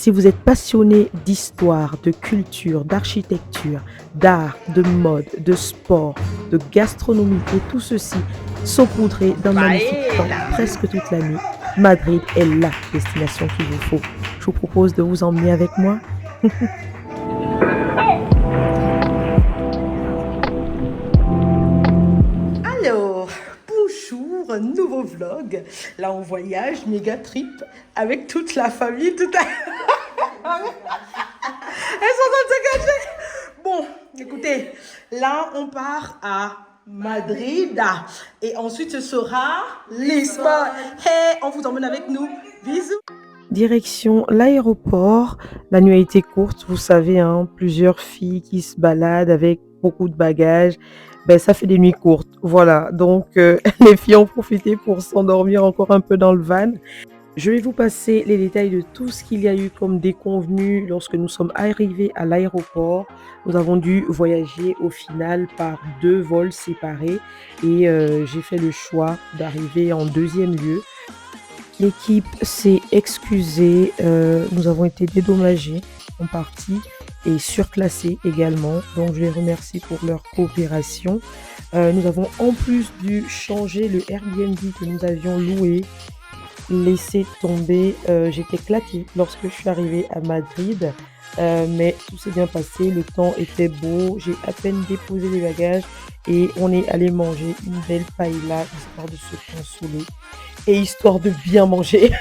Si vous êtes passionné d'histoire, de culture, d'architecture, d'art, de mode, de sport, de gastronomie et tout ceci saupoudré d'un magnifique temps Paella. presque toute l'année, Madrid est la destination qu'il vous faut. Je vous propose de vous emmener avec moi. Alors, bonjour, un nouveau vlog. Là, on voyage, méga trip, avec toute la famille, toute la... Elles sont en train de se cacher. Bon, écoutez, là, on part à Madrid. Et ensuite, ce sera Lisbonne. Hey, on vous emmène avec nous. Bisous. Direction l'aéroport. La nuit a été courte, vous savez, hein, plusieurs filles qui se baladent avec beaucoup de bagages. Ben, ça fait des nuits courtes. Voilà, donc les filles ont profité pour s'endormir encore un peu dans le van. Je vais vous passer les détails de tout ce qu'il y a eu comme déconvenu lorsque nous sommes arrivés à l'aéroport. Nous avons dû voyager au final par 2 vols séparés et j'ai fait le choix d'arriver en deuxième lieu. L'équipe s'est excusée, nous avons été dédommagés en partie et surclassés également, donc je les remercie pour leur coopération. Nous avons en plus dû changer le Airbnb que nous avions loué. Laisser tomber, j'étais claquée lorsque je suis arrivée à Madrid, mais tout s'est bien passé, le temps était beau, j'ai à peine déposé les bagages et on est allé manger une belle paella histoire de se consoler et histoire de bien manger.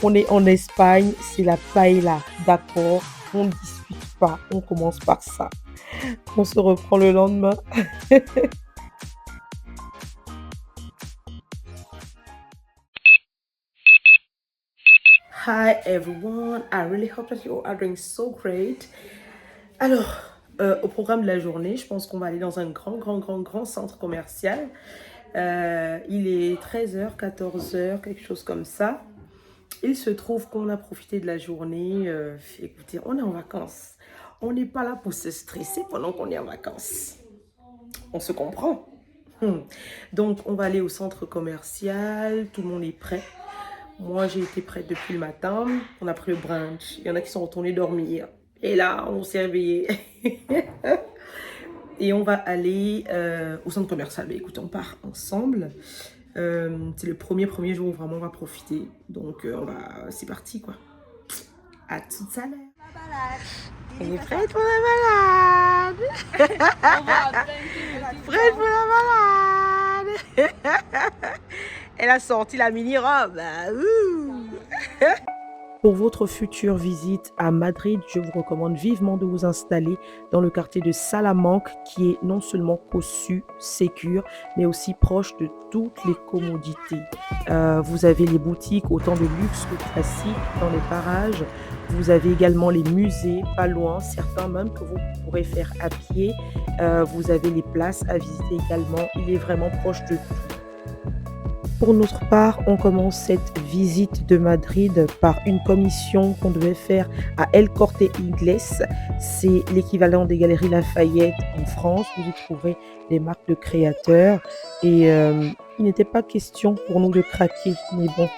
On est en Espagne, c'est la paella, d'accord, on ne discute pas, on commence par ça. On se reprend le lendemain. Hi everyone, I really hope that you are doing so great. Alors, au programme de la journée, je pense qu'on va aller dans un grand centre commercial. Il est 13h, 14h, quelque chose comme ça. Il se trouve qu'on a profité de la journée. Écoutez, on est en vacances. On n'est pas là pour se stresser pendant qu'on est en vacances. On se comprend. Donc, on va aller au centre commercial. Tout le monde est prêt. Moi, j'ai été prête depuis le matin. On a pris le brunch. Il y en a qui sont retournés dormir. Et là, on s'est réveillés. Et on va aller au centre commercial. Mais écoutez, on part ensemble. C'est le premier jour où vraiment on va profiter. Donc, c'est parti, quoi. À tout à l'heure. Elle est prête pour la balade. Prête pour la balade. Elle a sorti la mini-robe. Pour votre future visite à Madrid, je vous recommande vivement de vous installer dans le quartier de Salamanque qui est non seulement cossu, sécure, mais aussi proche de toutes les commodités. Vous avez les boutiques autant de luxe que classiques dans les parages. Vous avez également les musées, pas loin, certains même que vous pourrez faire à pied. Vous avez les places à visiter également. Il est vraiment proche de tout. Pour notre part, on commence cette visite de Madrid par une commission qu'on devait faire à El Corte Inglés. C'est l'équivalent des Galeries Lafayette en France. Vous y trouverez des marques de créateurs. Et il n'était pas question pour nous de craquer, mais bon.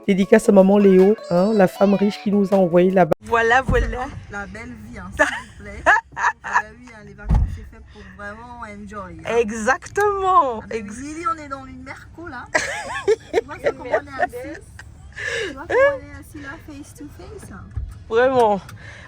Dédicace à maman Léo, hein, la femme riche qui nous a envoyé là-bas. Voilà. La belle vie, hein, s'il vous plaît. Ah bah oui, hein, les vacances, c'est fait pour vraiment enjoy. Hein. Exactement. Lily, on est dans une merco là. Tu vois comment on est assis. Tu vois comment on est assis là, face to face. Hein. Vraiment.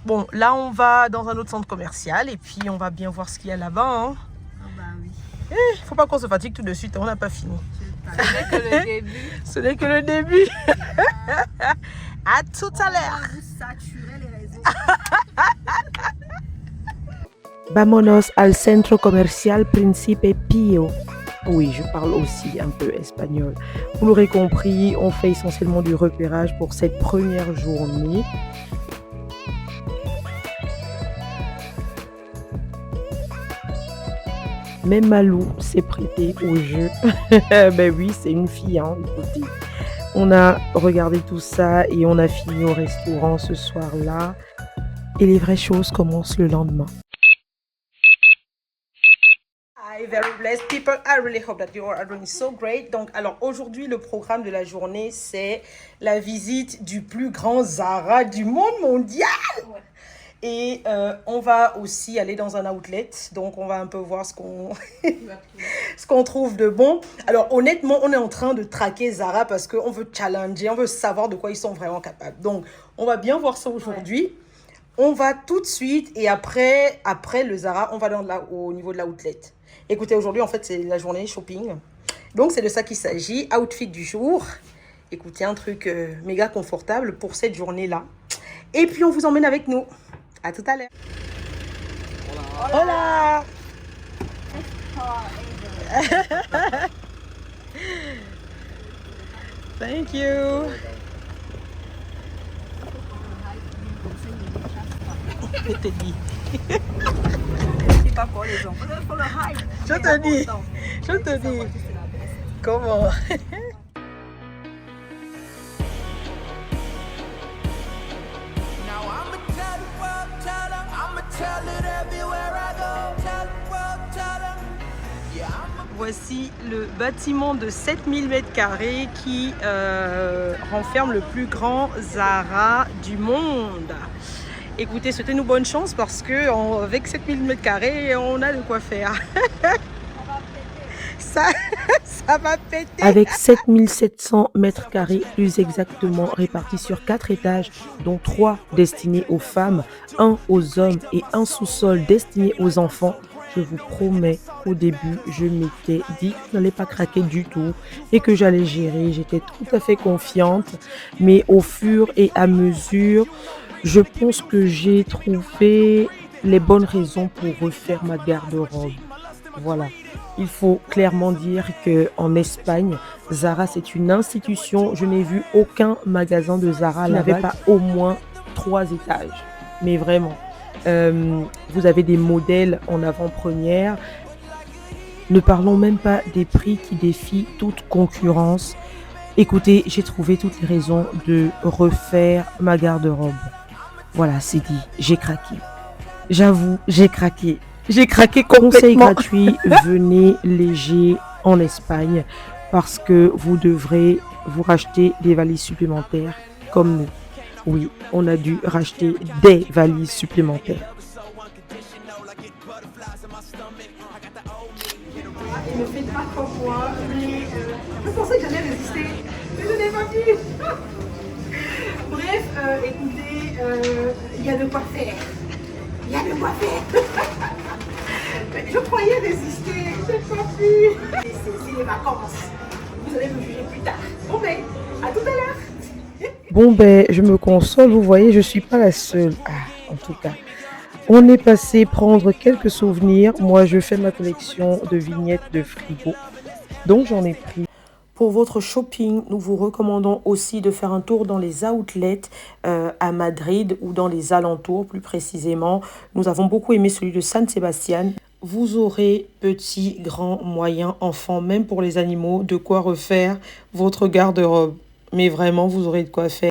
Bon, là, on va dans un autre centre commercial et puis on va bien voir ce qu'il y a là-bas. Hein. Ah bah oui. Faut pas qu'on se fatigue tout de suite, on n'a pas fini. Ce n'est que le début. Ce n'est que le début. À tout à On va l'heure. vous saturer les réseaux. Vámonos al centro comercial Príncipe Pío. Oui, je parle aussi un peu espagnol. Vous l'aurez compris, on fait essentiellement du repérage pour cette première journée. Même Malou s'est prêtée au jeu. Ben oui, c'est une fille, hein, écoutez. On a regardé tout ça et on a fini au restaurant ce soir-là. Et les vraies choses commencent le lendemain. Hi, very blessed people. I really hope that you all are doing so great. Donc, alors aujourd'hui, le programme de la journée, c'est la visite du plus grand Zara du monde mondial. Ouais. Et on va aussi aller dans un outlet. Donc, on va un peu voir ce qu'on trouve de bon. Alors, honnêtement, on est en train de traquer Zara parce qu'on veut challenger, on veut savoir de quoi ils sont vraiment capables. Donc, on va bien voir ça aujourd'hui. Ouais. On va tout de suite et après le Zara, on va au niveau de l'outlet. Écoutez, aujourd'hui, en fait, c'est la journée shopping. Donc, c'est de ça qu'il s'agit. Outfit du jour. Écoutez, un truc méga confortable pour cette journée-là. Et puis, on vous emmène avec nous. À tout à l'heure. Hola. Thank you. Je te dis. C'est pas pour les gens. Pour le hype. Je te dis. Comment? Voici le bâtiment de 7000 m² qui renferme le plus grand Zara du monde. Écoutez, souhaitez-nous bonne chance parce que avec 7000 m², on a de quoi faire. Ça va péter. Avec 7700 m², plus exactement répartis sur 4 étages, dont 3 destinés aux femmes, 1 aux hommes et un sous-sol destiné aux enfants, je vous promets qu'au début, je m'étais dit que je n'allais pas craquer du tout et que j'allais gérer. J'étais tout à fait confiante, mais au fur et à mesure, je pense que j'ai trouvé les bonnes raisons pour refaire ma garde-robe. Voilà. Il faut clairement dire qu'en Espagne, Zara, c'est une institution. Je n'ai vu aucun magasin de Zara qui n'avait pas au moins 3 étages. Mais vraiment. Vous avez des modèles en avant-première. Ne parlons même pas des prix qui défient toute concurrence. Écoutez, j'ai trouvé toutes les raisons de refaire ma garde-robe. Voilà, c'est dit, j'ai craqué. J'avoue, j'ai craqué. J'ai craqué complètement. Conseil gratuit, venez léger en Espagne parce que vous devrez vous racheter des valises supplémentaires comme nous. Oui, on a dû racheter des valises supplémentaires. Ne faites pas comme moi, mais je pensais que j'allais résister, mais je n'ai pas pu. Bref, écoutez, il y a de quoi faire. Il y a de quoi faire. Je croyais résister, je n'ai pas pu. C'est les vacances. Vous allez me juger plus tard. Bon ben, à tout à l'heure. Bon ben, je me console, vous voyez, je suis pas la seule. En tout cas, on est passé prendre quelques souvenirs. Moi, je fais ma collection de vignettes de frigo, donc j'en ai pris. Pour votre shopping, nous vous recommandons aussi de faire un tour dans les outlets à Madrid ou dans les alentours plus précisément. Nous avons beaucoup aimé celui de San Sebastián. Vous aurez petit, grand, moyen, enfant, même pour les animaux, de quoi refaire votre garde-robe. Mais vraiment, vous aurez de quoi faire.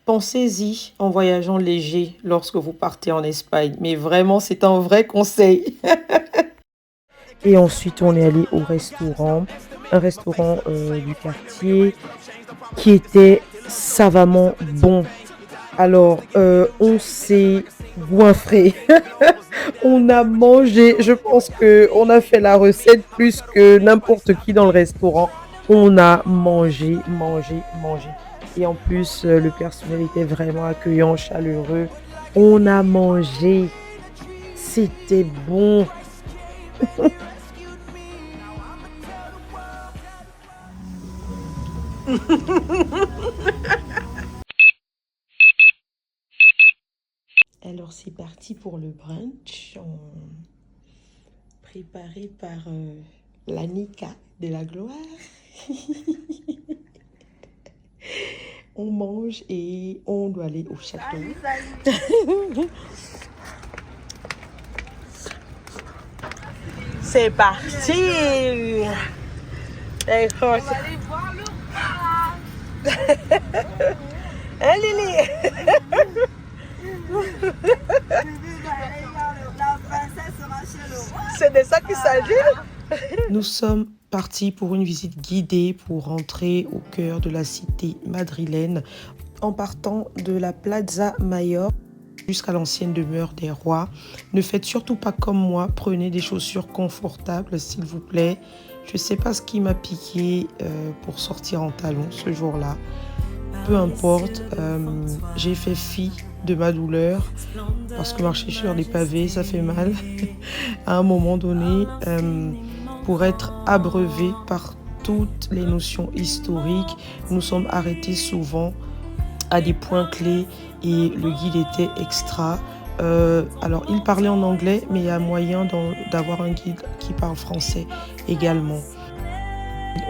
Pensez-y en voyageant léger lorsque vous partez en Espagne. Mais vraiment, c'est un vrai conseil. Et ensuite, on est allé au restaurant. Un restaurant du quartier qui était savamment bon. Alors, on s'est goinfré. On a mangé. Je pense qu'on a fait la recette plus que n'importe qui dans le restaurant. On a mangé. Et en plus, le personnel était vraiment accueillant, chaleureux. On a mangé. C'était bon. Alors c'est parti pour le brunch préparé par l'Anika de la gloire. On mange et on doit aller au château. C'est parti. On va aller voir le roi. Hein, Lily? La princesse sera chez le roi. C'est de ça Il s'agit. Nous sommes partis pour une visite guidée pour rentrer au cœur de la cité madrilène en partant de la Plaza Mayor jusqu'à l'ancienne demeure des rois. Ne faites surtout pas comme moi, prenez des chaussures confortables s'il vous plaît. Je ne sais pas ce qui m'a piqué pour sortir en talons ce jour-là. Peu importe, j'ai fait fi de ma douleur parce que marcher sur des pavés, ça fait mal. À un moment donné, pour être abreuvé par toutes les notions historiques, nous sommes arrêtés souvent à des points clés et le guide était extra. Alors, il parlait en anglais, mais il y a moyen d'avoir un guide qui parle français également.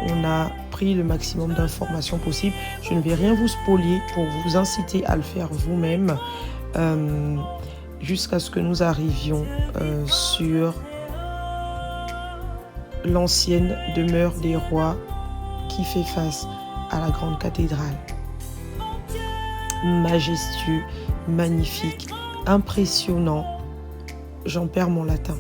On a pris le maximum d'informations possibles. Je ne vais rien vous spolier pour vous inciter à le faire vous-même jusqu'à ce que nous arrivions sur l'ancienne demeure des rois qui fait face à la grande cathédrale. Majestueux, magnifique, impressionnant. J'en perds mon latin.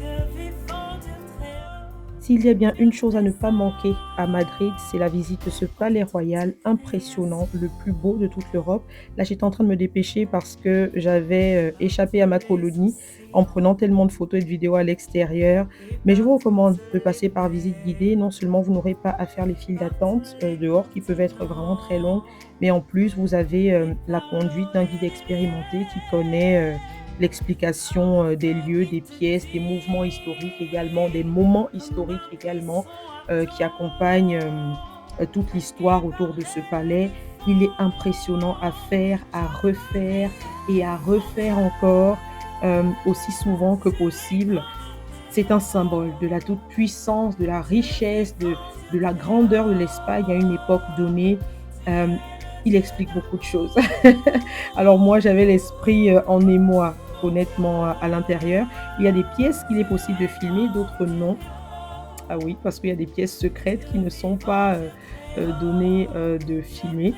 S'il y a bien une chose à ne pas manquer à Madrid, c'est la visite de ce palais royal impressionnant, le plus beau de toute l'Europe. Là, j'étais en train de me dépêcher parce que j'avais échappé à ma colonie en prenant tellement de photos et de vidéos à l'extérieur. Mais je vous recommande de passer par visite guidée. Non seulement vous n'aurez pas à faire les files d'attente dehors qui peuvent être vraiment très longues, mais en plus, vous avez la conduite d'un guide expérimenté qui connaît l'explication des lieux, des pièces, des mouvements historiques également, des moments historiques également qui accompagnent toute l'histoire autour de ce palais. Il est impressionnant à faire, à refaire et à refaire encore aussi souvent que possible. C'est un symbole de la toute-puissance, de la richesse, de la grandeur de l'Espagne à une époque donnée. Il explique beaucoup de choses. Alors moi, j'avais l'esprit en émoi, honnêtement, à l'intérieur. Il y a des pièces qu'il est possible de filmer, d'autres non. Ah oui, parce qu'il y a des pièces secrètes qui ne sont pas données de filmer.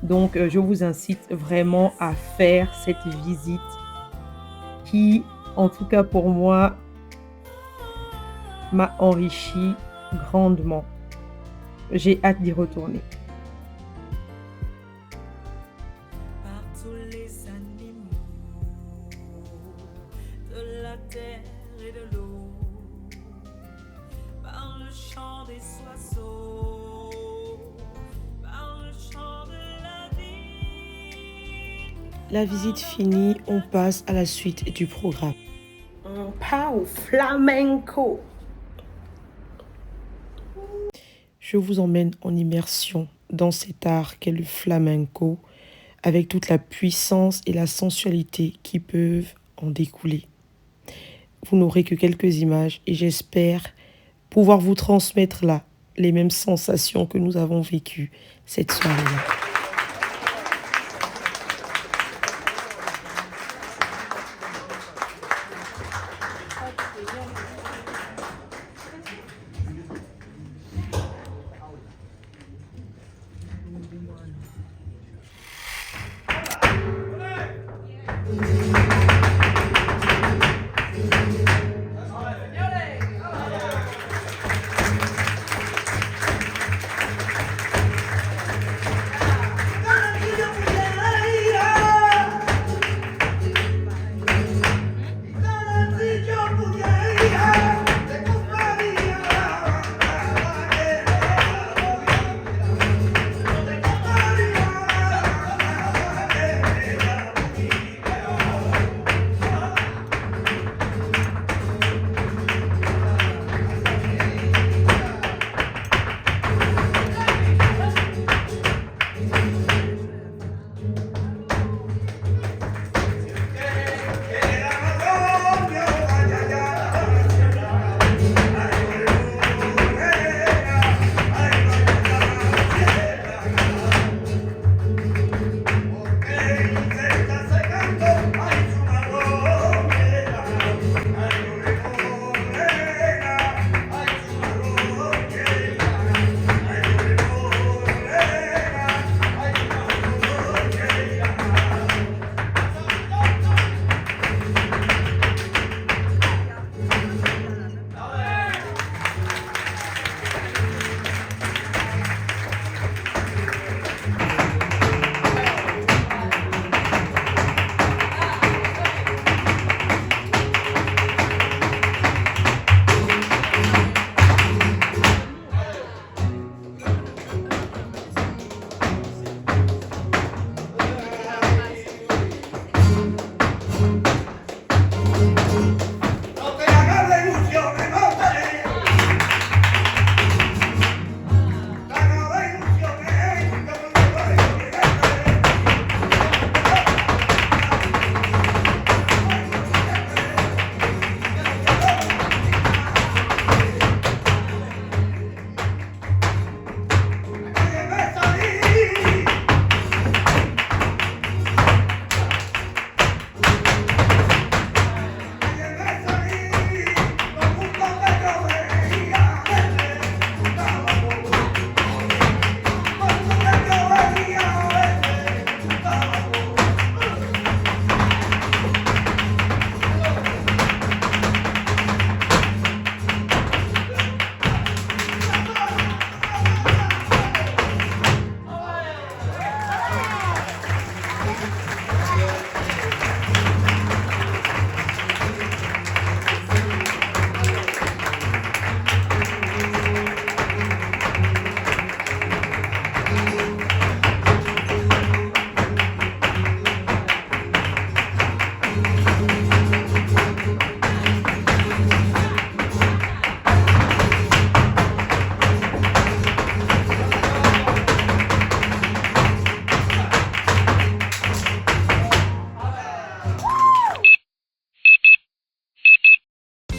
Donc, je vous incite vraiment à faire cette visite qui, en tout cas pour moi, m'a enrichi grandement. J'ai hâte d'y retourner. La visite finie, on passe à la suite du programme. On part au flamenco. Je vous emmène en immersion dans cet art qu'est le flamenco, avec toute la puissance et la sensualité qui peuvent en découler. Vous n'aurez que quelques images et j'espère pouvoir vous transmettre là les mêmes sensations que nous avons vécues cette soirée-là.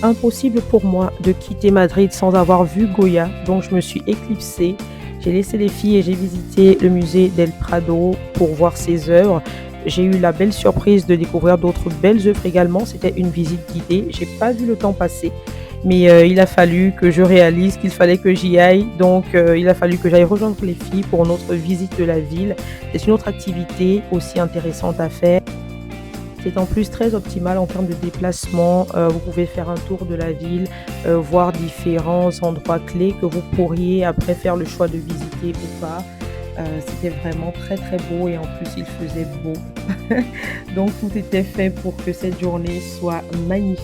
Impossible pour moi de quitter Madrid sans avoir vu Goya, donc je me suis éclipsée. J'ai laissé les filles et j'ai visité le musée del Prado pour voir ses œuvres. J'ai eu la belle surprise de découvrir d'autres belles œuvres également. C'était une visite guidée. J'ai pas vu le temps passer, mais il a fallu que je réalise qu'il fallait que j'y aille. Donc il a fallu que j'aille rejoindre les filles pour notre visite de la ville. C'est une autre activité aussi intéressante à faire. C'est en plus très optimal en termes de déplacement. Vous pouvez faire un tour de la ville, voir différents endroits clés que vous pourriez après faire le choix de visiter ou pas. C'était vraiment très très beau et en plus il faisait beau. Donc tout était fait pour que cette journée soit magnifique.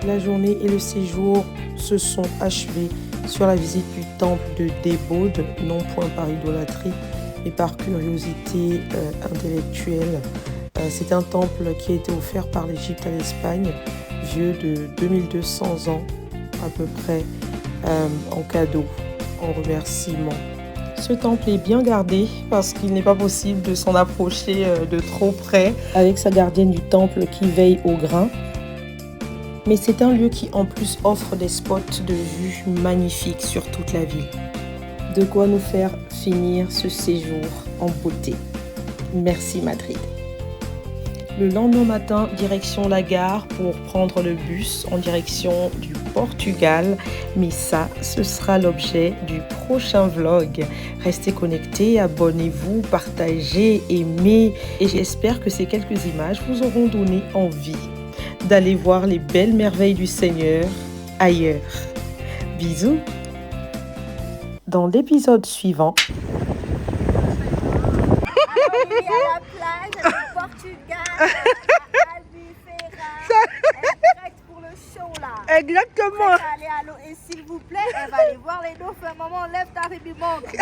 La journée et le séjour se sont achevés sur la visite du temple de Debode, non point par idolâtrie, mais par curiosité intellectuelle. C'est un temple qui a été offert par l'Égypte à l'Espagne, vieux de 2200 ans à peu près, en cadeau, en remerciement. Ce temple est bien gardé parce qu'il n'est pas possible de s'en approcher de trop près, avec sa gardienne du temple qui veille au grain. Mais c'est un lieu qui en plus offre des spots de vue magnifiques sur toute la ville. De quoi nous faire finir ce séjour en beauté. Merci Madrid. Le lendemain matin, direction la gare pour prendre le bus en direction du Portugal. Mais ça, ce sera l'objet du prochain vlog. Restez connectés, abonnez-vous, partagez, aimez. Et j'espère que ces quelques images vous auront donné envie d'aller voir les belles merveilles du Seigneur ailleurs. Bisous. Dans l'épisode suivant... à la plage du Portugal, à Albufeira. Elle est prête pour le show là. Exactement. Allez à l'eau et s'il vous plaît, elle va aller voir les dauphins. Maman, lève ta rébibonque.